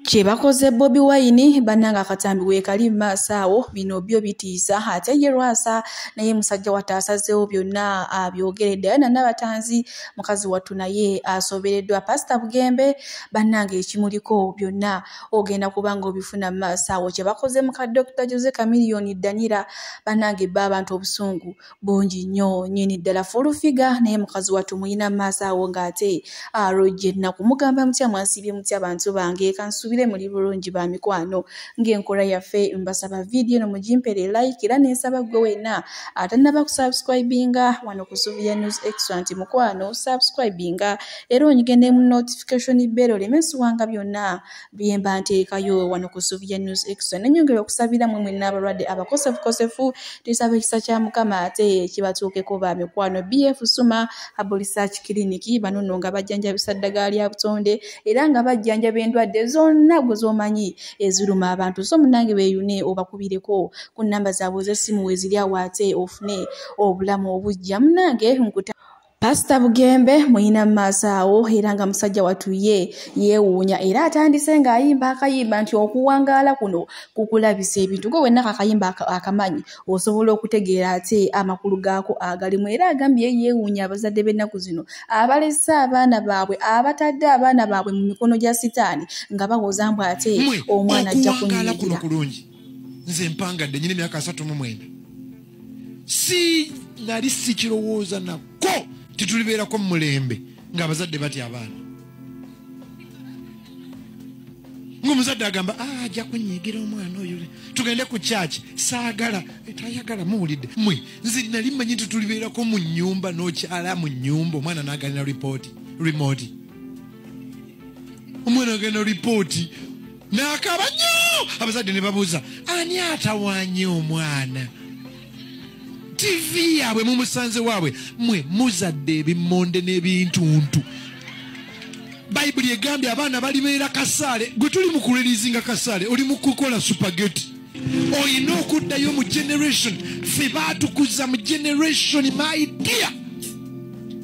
Kyebakoze Bobi Wine bannanga akatambi weekali maasawo bino byo bitiisa ate ye Lwasa naye musajja wataasazeewo byonna abyogeredde era n'abatanzi mukazi wattu naye asobereddwa Pastor Bugembe bannanga ekimuliko byonna ogenda kubanga obifuna maasawo kyebakoze muka Dr. Jose Chameleone Danira bannanga ebba abantu obusungu bungi nnyo nnyini ddala fulufiga naye mukazi wattu muyina maasawo ng'ate alojje ennaku mugamba mutya mwasibye mutya abantu bange kansubi muri bulungi ba mikwano ng'enkola yaffe mbasaba video no mujimpere like era nesaba gwe wena atanaba kusubscribinga wano ku Suvia News Extra nti mukwano subscribinga era onyigende mu notification bell lemesuwanga byonna byemba nteekayo wano ku Suvia News Extra nenyongera okusabira mwe n'abalwadde abakosefu tisaba ekisa kya Mukama ate kibatuukeko ba mikwano BF Suma Abo Research Clinic banono nga bajjanjabisa ddagala lya butonde era nga bajjanjaba endwadde zonna gwe zomanyi eziruma abantu so munange beeyune obakubireko ku namba zaabwe z'essimu weziri awo ate ofune obulamu obujja munange nkuta Pastor Bugembe muyina maasawo era nga musajja wattu yeewuunya era atandise ng'ayimba akayimba nti okuwangaala kuno kukulabisa ebintu gwe wenna akayimba akamanyi osobola okutegeera ate amakulu gaako agalimu era agambye yeewuunya abazadde b'ennaku zino abalese abaana baabwe abatadde abaana baabwe mu mikono gya sitaani nga bawoza mbw ate omwana ajja kunyigira kulungi nze mpangadde nyina emyaka 39 si nali sikirowooza nako titulibeerako mu mulembe ng'abazadde batya abaana ng'omuzadde agamba ajja kunyigira omwana oyo tugende ku kyaki saagala tayagala muwulidde mwe nze nali mmanyi nti tulibeerako mu nnyumba n'okyala mu nnyumba omwana n'agalina remote omwana agenda ripooti n'akaaba nnyo abazadde ne babuuza ani atawaanye omwana TV yaabwe mumusanze waabwe mwe muzadde ebimmonde n'ebintuntu Bayibuli egambye abaana balibeera kasaale gwe tuli mu kulerizinga kasaale oli mu kukola supageti oyina okuddayo mu generation ffe baatukuza mu generation my dear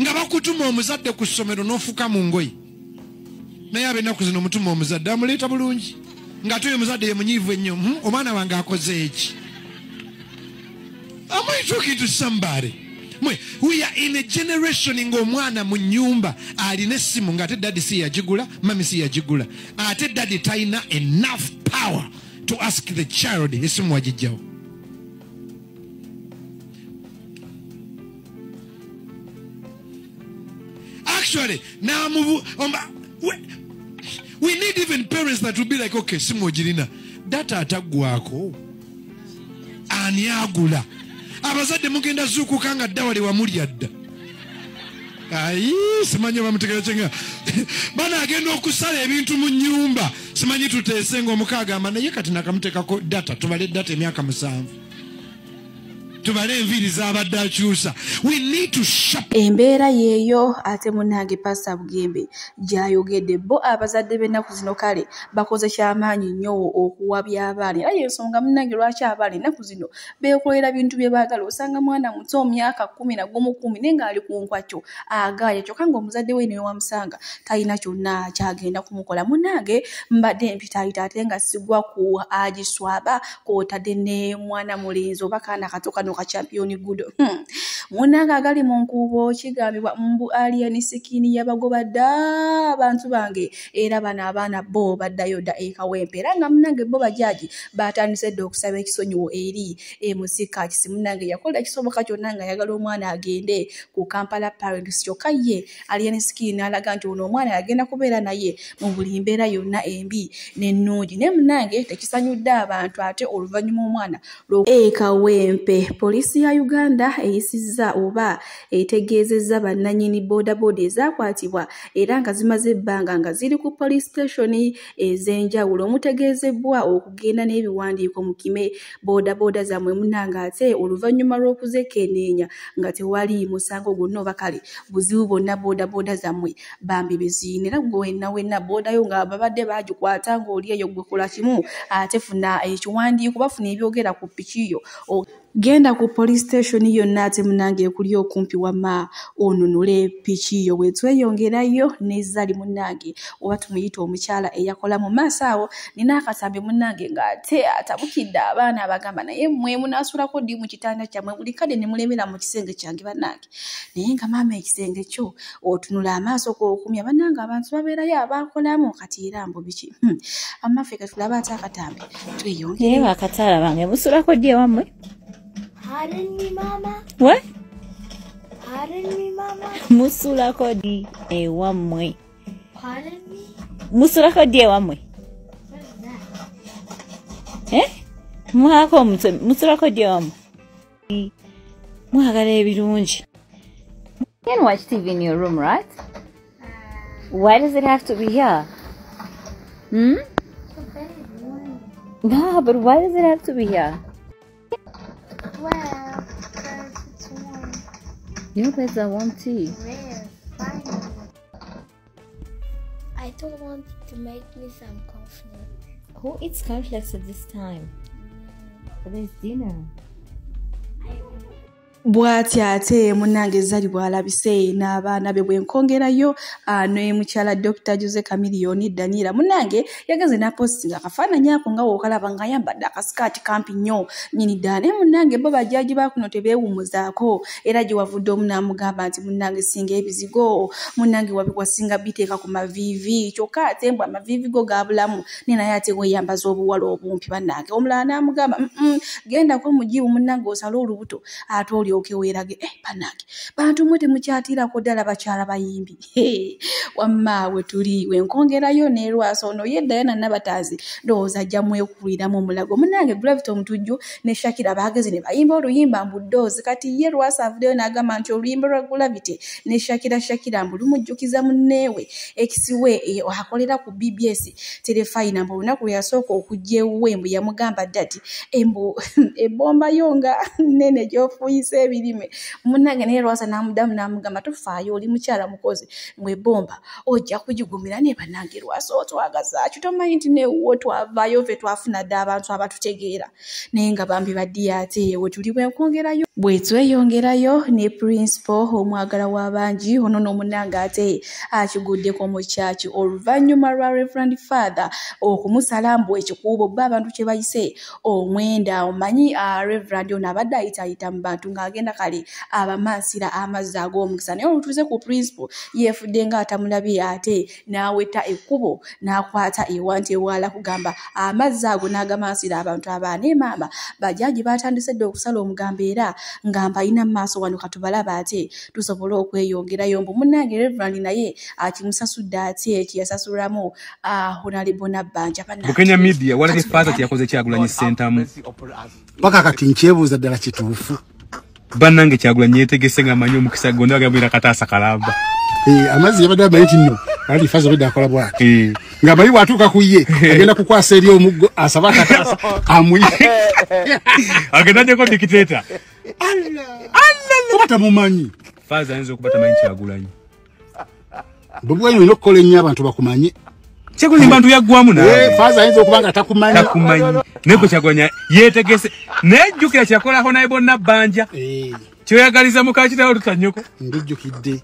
nga bakutuma omuzadde ku ssomero n'ofuka mu ngoyi naye ab'ennaku zino omutuma omuzadde amuleeta bulungi ng'ate oyo omuzadde ye munyiivu ennyo omwana wange akoze eki. Am I talking to somebody? We are in a generation ingo mwana mu nyumba aline essimu ng'ate daddy si yagigula mami si yagigula ate daddy taina enough power to ask the child essimu wagijjawo. Actually now we need even parents that will be like, okay, simu ogirina data ataggwako ani agula abazadde mugenda zuukuka nga dda wali wamulya dda ayi simanyi bamutegera kyenga bana agenda okusala ebintu mu nnyumba simanyi tuteese ng'omukaaga ama naye kati nakamuteekako data tubale data emyaka 7 tubale enviiri z'abadde akyusa. We need to sharpen embeera yeeyo ate munnange Pastor Bugembe gy'ayogedde bo abazadde b'ennaku zino kale bakoze kyamaanyi nnyo okuwabya abaana era y'ensonga munnange lwaki abaana ennaku zino beekolera bintu bye baagala osanga mwana muto myaka 10 naye ng'ali ku nkwakyo agaaya kyokka ng'omuzadde we ne wamusanga talina kyonna kyagenda kumukola. Munnange mbadde mpitaayita ate nga sigwa ku agiswaba kw'otadde ne mwana mulenzi oba kaana kato kano ka champion gudo munnange agali mu nkuubo kigambibwa mbu alien sikini yabagoba dda abantu bange era bano abaana bo baddayo dda ekawempe era nga munnange bo bajaji batandise dda okusaba ekisonyiwo eri musika kisi munnange yakola kisoboka kyonna nga yagala omwana agende ku Kampala Parents kyokka ye alien sikini alaga nti ono omwana yagenda kubeera naye mu buli mbeera yonna embi n'ennungi ne munnange tekisanyudde abantu ate oluvannyuma omwana ekawempe. Poliisi ya Uganda eyisizza oba etegeezezza bannannyini bodaboda ezakwatibwa era nga zimaze ebbanga nga ziri ku police station ez'enjawulo omutegeezebbwa okugenda n'ebiwandiiko mu kime bodaboda zammwe munnange ate oluvannyuma lw'okuzekenneenya nga tewali musango gwonna oba kale buzibu bonna bodaboda zammwe bambi beziinera gwe wenna bodayo nga babadde bagikwata ng'oli eyo gwe kola kimu ate funa ekiwandiiko bafuna ebyogera ku ppikiyo genda ku police station yonna ate munange ekuli okumpi wama onunule piki yo wetweyongerayo nezali munange oba tumuyita omukyala eyakola mu maaso awo nina akasambi munange ng'ate atabukidde abaana abagamba naye mmwe munaasulako ddi mu kitanda kyammwe buli kadde ne mulemera mu kisenge kyange bannange naye nga maama ekisenge kyo otunula amaaso k'okumya bannange abantu babeerayo abaakolamu kati era mbu biki amaffe katulaba ate akatambi tweyongere naye bakataala bange musulako ddi ewammwe Pardon me, Mama. What? Pardon me, Mama. Musulako ddi ewammwe Pardon me? musulako ddi ewammwe What is that? mwako omutwe musulako ddi ewammwe mwagala ebirungi. You can watch TV in your room, right? Why does it have to be here? The bed is warm. No, but why does it have to be here? Well, because it's warm. Your beds are warm too. Rare. Finally. I don't want to make me some cornflakes. Who eats cornflakes at this time? But there's dinner. bw'ati ate munnange Zari bw'alabise n'abaana be bwenkongerayo ne mukyala Dr. Jose Chameleone Daniela munnange yageze n'apostinga akafaananyi ako nga w'okalaba ng'ayambadde akasikaati kampi nnyo nnyini ddala naye munnange bo bajjaaji baakuno tebeewummuzaako era gye wavudde omu n'amugamba nti munnange singa ebizigo munnange wasinga biteeka ku maviivi kyokka ate mbw amaviivi go gaabulamu ne naye ate weeyambaza obuwala obumpi bannange omulala n'amugamba gendako mugibu munnange osale olubuto ate oli okeweerage bannange bantu mwe temukyatirako ddala bakyala bayimbi wammaawe tuli wenkongerayo neerwasa ono ye Diana Nabatanzi ndowooza ajja mwekuuliramu omulago munnange Gravity omutujju ne Shakira baageze ne bayimba oluyimba mbudoozi kati ye Lwasa avuddeyo n'agamba nti oluyimba lwa Gravity ne Shakira mbu lumujjukiza munneewe ekisiwe akolera ku BBS Terefayina mbu olunaku lwe yasooka okujja ewuwe mbu yamugamba dda ati ebomba yo nga nnene gy'ofuuyisa ebirime munnange naye Lwasa n'amudamu n'amugamba tofaayo oli mukyala mukozi mwe ebomba ojja kugigumira ne bannange Lwasa otwagazaaki tomanyi nti newo twavaayo ffe twafuna dda abantu abatutegeera naye nga bambi baddi ate we tuli bwenkongerayo bwetweyongerayo ne Principal omwagala w'abangi ono n'omunnange ate akiguddeko mu kyaki oluvannyuma lwa Reverend Father okumusala mbu ekikuubo bba abantu kye bayise omwenda omanyi Reverend ono abadde ayitaayita mu bantu ng'agenda kale abamansira amazzi ag'omukisa naye olutuuze ku Principal yeefudde ng'atamulabye ate n'aweta ekkubo n'akwata ewanti ewaala kugamba amazzi ago n'agamansira abantu abaana maama bajjaaji batandise dde okusala omugambo era ngamba alina mu maaso wano katubalaba ate tusobole okweyongerayo mbu munnange Reverend naye akimusasudde ate ekiyasasulwamu Honorable Nabbanja Bukenya Media wala Father kyakoze Kyagulanyi Sentamu paka kati nkyebuuza ddala kituufu bannange Kyagulanyi yeetegese ng'amanyi omukisa gonda agabwira kataasa kalamba amazzi yabadde amanyi nno ali Father bwedde akola bwati ng'amanyi bw'atuuka ku ye agenda kukwasa eri omuggo asaba kataasa amuye agenda njeko dikiteeta oba tamumanyi Father ayinza okuba tamanyi Kyagulanyi bwebwanyi olina okukola ennyo abantu bakumanye Kyagulanyi bantu yaggwamu nawe Father ayinza okuba nga takumanyi naye gwe Kyagulanyi yeetegese nejjukira kyakolako naye bonna bbanja kyoyagaliza mukakitawo tutanyoko ndijjukidde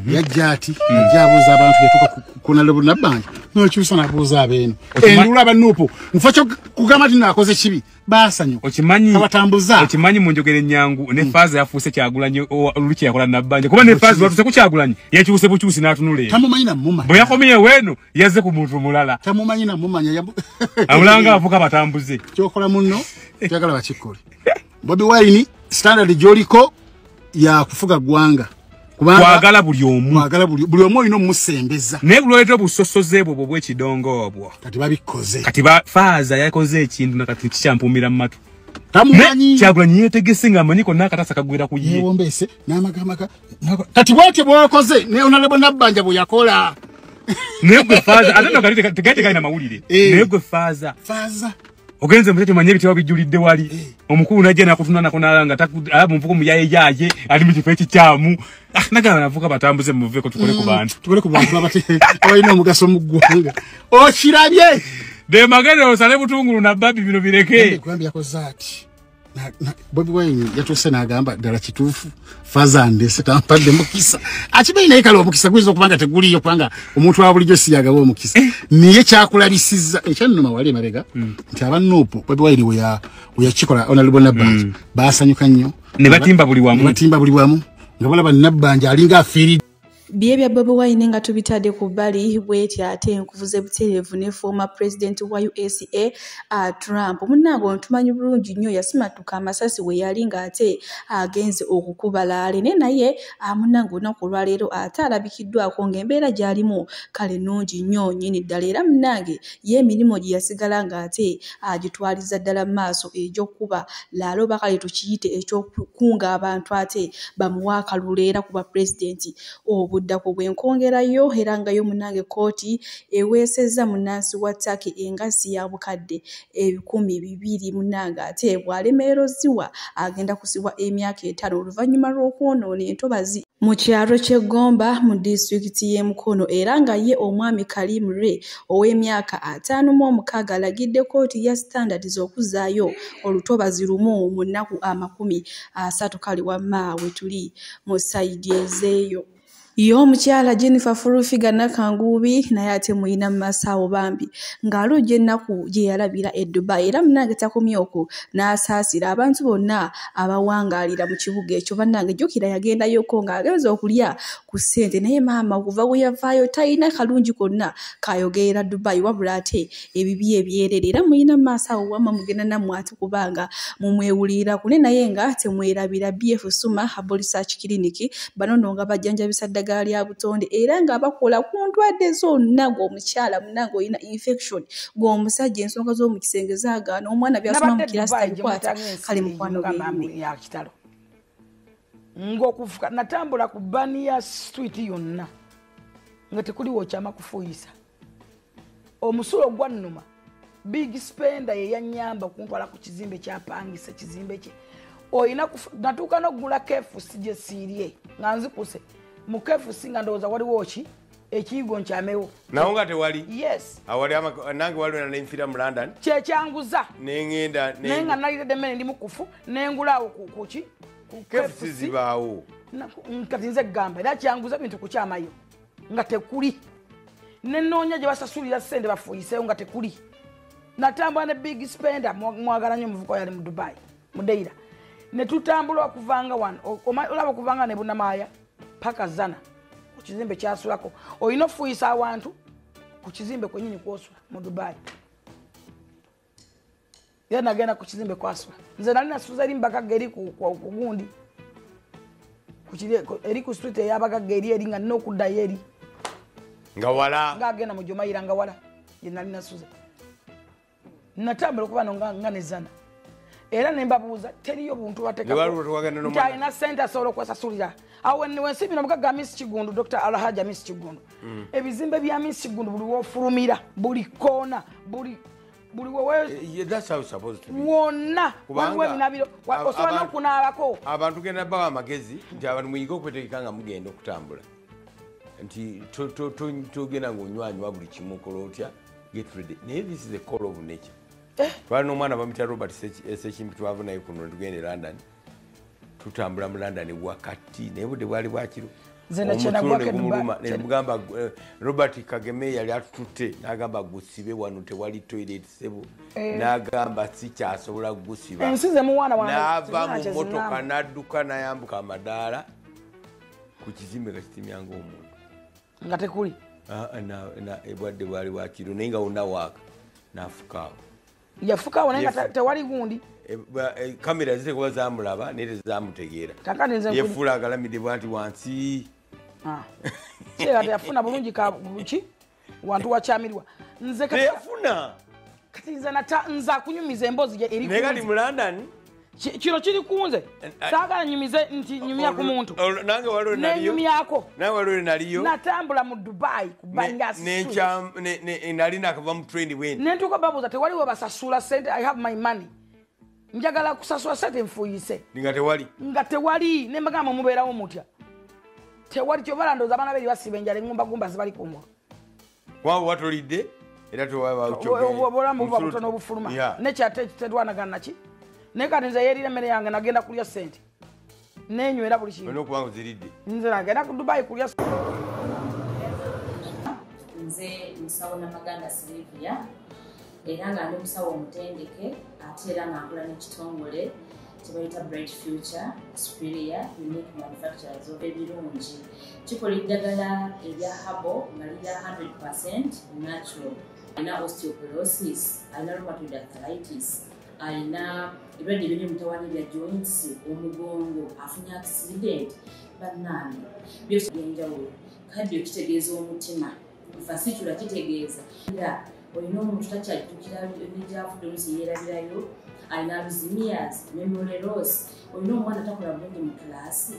yajja ati ajja abuuza abantu yatuuka Honorable Nabbanja n'okyusa n'abuuza abeeno endula abanuupo nfa kyo kugamba nti naakoze kibi baasanyuka abatambuza okimanyi mu njogera ennyangu ne Father yafuuse Kyagulanyi oluli yakola Nabbanja kuba ne Father watuse ku Kyagulanyi yakyuse bukyusi n'atunula tamumanyi namumanya bwe yakomye weeno yazze ku muntu mulala tamumanyi namumanya amulanga avuka batambuze kyokola munno kyagala bakikole Bobi Wine standard gyoliko ya kufuga gwanga kwagala buli omu olina omusembeza naye bulwaleeta obusosoze bwo bw'ekidongo obwo kati babikoze kati Father yakoze ekintu nakati kikyampuumira mu matu tamumanyi Kyagulanyi yeetegese ng'amanyi konna akataasa kagwira ku ye yeewombeese n'amagamaga kati bwatyo bw'okoze ne Honorable Nabbanja bwe yakola naye gwe Father ate nogali tegalina mawulire naye gwe Father ogenze mutete manye bitwa bijulidde wali omukulu najja nakutuna nakonalanga alabu mvuko muyaye ali mu kifo ekikyamu nagaba navuka batambuze muveko tukole ku bantu abate abalina omugaso mu ggwanga okirabye de magere osale butungulu na babi bino bireke kwambi yakoze ati Bobi Wine yatuse n'agamba ddala kituufu Faza ndese tampadde mukisa akibayi naye kale omukisa gwiza okubanga teguliyo kubanga omuntu wa bulijjo siyagaba omukisa niye kyakulabisizza ekyannuma wali emabega nti abanuupu Bobi Wine we yakikola Honorable Nabbanja baasanyuka nnyo ne batimba buli wamu nga balaba Nabbanja alinga afiiri Bye bya Bobi Wine nga tubitadde ku bbali bweti ate enkuvuze butereevu ne former president wa USA Trump munnango ntumanyi bulungi nnyo yasimatuka amasasi we yali ng'ate agenze okukuba laale ne naye munnango olunaku olwaleero ate alabikiddwako ng'embeera gy'alimu kale nnungi nnyo nnyini ddala era munnange ye emirimu gye yasigala ng'ate agitwaliza ddala mu maaso egy'okkuba laale oba kale tukiyite eky'okukunga abantu ate bamuwa akalulu era kuba pulezidenti obuddako bwenkongerayo era ngayo munange kooti eweesezza munnansi wa Turkey engasi ya bukadde 200 munange ate bw'alemererozibwa agenda kusibwa emyaka 5 oluvannyuma lw'okwonoona entobazi mu kyalo ky'Egomba mu disitulikiti y'e Mukono era nga ye omwami Karim Ray ow'emyaka 56 alagidde kooti ya standards okuzaayo olutobazi lumu mu nnaku 30 kale wamma we tuli mu sayidi ezeeyo. Omukyala Jennifer Furufiga Nakangubi naye ate muyina mu masaawo bambi ng'alujja ennaku gye yalabira e Dubai era munnange takomye okwo n'asaasira abantu bonna abawangaalira mu kibuga ekyo bannange jjukira yagendayoko ng'agenza okulya ku ssente naye maama okuva we yavaayo talina kalungi konna kayogerera Dubai wabula ate ebibi ebyerere era muyina mu masaawo wamma mugenda nammwe ate kubanga mumwewulira kune naye nga temwerabira BF Suma Herbal Research Clinic bano nno nga bajjanjabisa ddagala lya butonde era nga bakola ku ndwadde zonna ng'omukyala munnange olina infection ng'omusajja ensonga z'omu kisenge zaagaana omwana byasoma mu kirasi tabikwata kale mukwano ya kitalo ng'okufuka natambula ku Bania Street yonna nga tekuliwo kyama kufuuyisa omusulo gwannuma big spender ye yannyamba okuntwala ku kizimbe kyapangisa kizimbe kye oyina natuuka n'okugula kefusi gye siirye nga nzikuse mu kefusi nga ndowooza waliwo ki ekiyigo nkyamewo nawo nga tewali yes awali nange waliwo nenfira mu London kyekyanguza nengenda naye nga naliredde emmere ndi mukufu nengulaawo kuki kefusi zibaawo kati nze gamba era kyanguza bintu kukyamayo nga tekuli nenoonya gye basasulira ssente bafuuyiseewo nga tekuli natambula ne big spender mwagala nnyo omuvuka yali mu Dubai mu Deira ne tutambula okuvanga wano olaba okuvanga ne Bunamaaya paka Zana ku kizimbe kyasulako olina ofuuyisa awantu ku kizimbe kwenyini kwosula mu Dubai era nagenda ku kizimbe kwasula nze nali nasuuza eri mbakagga eri ku gundi eri ku street eyabakagga eri nga nina okuddayo eri nga wala ng'agenda mu Jumaira nga wala gye nali nasuuza natambula okuba no nga ne Zana era ne mbabuuza teriyo buntu batekanti alina ssente asobola okwesasulira awo wensibino omukaga Miss Kigundu Dr. Alhaja Miss Kigundu ebizimbe bya Miss Kigundu buli wofulumira buli koona buli wonna waliwo ebinabiro osobola n'okunaabako abantu genda bawa amagezi nti abantu muyinga okwetegeka nga mugenda okutambula nti togenda ng'onywanywa buli kimu okola otya get ready naye this is a call of nature twali n'omwana bamutya Robert Sekimpi twava naye kuno tugende London tutambula mu London wakati naye budde bwali bwakiro nemugamba Robert Kagame yali atututte n'agamba gusibe wano tewali toilet sebo n'agamba sikyasobola gusiba n'ava mu motoka n'adduka n'ayambuka amadaala ku kizimbe nga kitimyanga omuntu nga tekuli ebwadde bwali bwakiro naye nga wonna waaka n'afukaawo yafukaawo naye nga tewali gundi kamera zitekuba zamulaba naye tezamutegeera yefuula agalamidde bwati wansi kati yafuna bulungi kabuki wantu wakyamirwa nze teyafuna kati nze akunyumiza emboozi eri naye kati mu London kino kiri kunze saagala nyumize nti nyumya ku muntu nange waliwo nenyumyako nange waliwo naliyo natambula mu Dubai ku Banja Street nali nakava mu train wendi nentuuka babuuza tewaliwo basasula sente I have my money njagala kusasula sente nfuuyise nga tewali nembagamba mubeerawo mutya tewali kyobalandooza abaana beri basiba enjala eŋumbagumba zibali kumwa waba watolidde era obulamu buba butono obufuluma nekyate tetwanagana naki naye kati nze yeerira emmere yange nagenda kulya ssente nenywera buli kintu okuba nziridde nze nagenda ku Dubai kulya nze musawo Namaganda Sylvia era nga ndi musawo omutendeke ate era nga nkola n'ekitongole kyebayita Bright Future Superior Unique Manufacturers ebirungi kikola eddagala erya habo nga lirya 100% natural. Alina osteoporosis, alina rheumatoid arthritis, alina ebirwadde biri mutawaana bya joints, omugongo, afunye accident, bannange byose byenjawulo. Kadi okitegeeza omutima fasitula kitegeeza era olina omuntu takyajjukira n'egyavudde oluusi yeerabirayo, alina alzheimer's, memory loss, olina omwana takola bulungi mu kiraasi,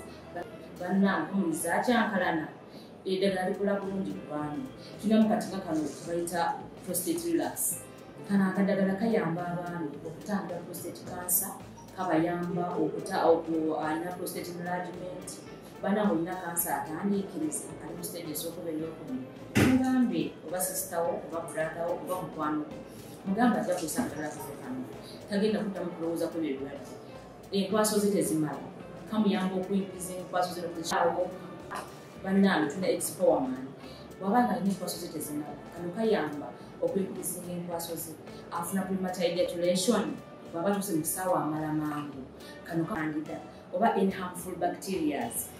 bannange omuyizi akyankalana eddagala likola bulungi ku baana. Tulinamu katinga kano kebayita prostate relax. Kano akadagala kayamba abaana okutangira prostate cancer, kabayamba alina prostate enlargement, bannange olina kansa atandiikiriza ali mu stage esookuba ey'okubiri. Mugambe oba sisitawo oba bradawo oba mukwano mugambe ajja kusa akadagala kafe kano tagenda kuddamu kulowooza ku ebirwadde. Enkwaso ze tezimala kamuyamba okuyingiza enkwaso ze nokukyawo. Bannange tuna expowerman bw'aba nga alina enkwaso ze tezimala kano kayamba okuyingiza enkwaso ze afuna premature ejaculation bw'aba tuse mu kisaawa amala mangu kano kandida oba any harmful bacterias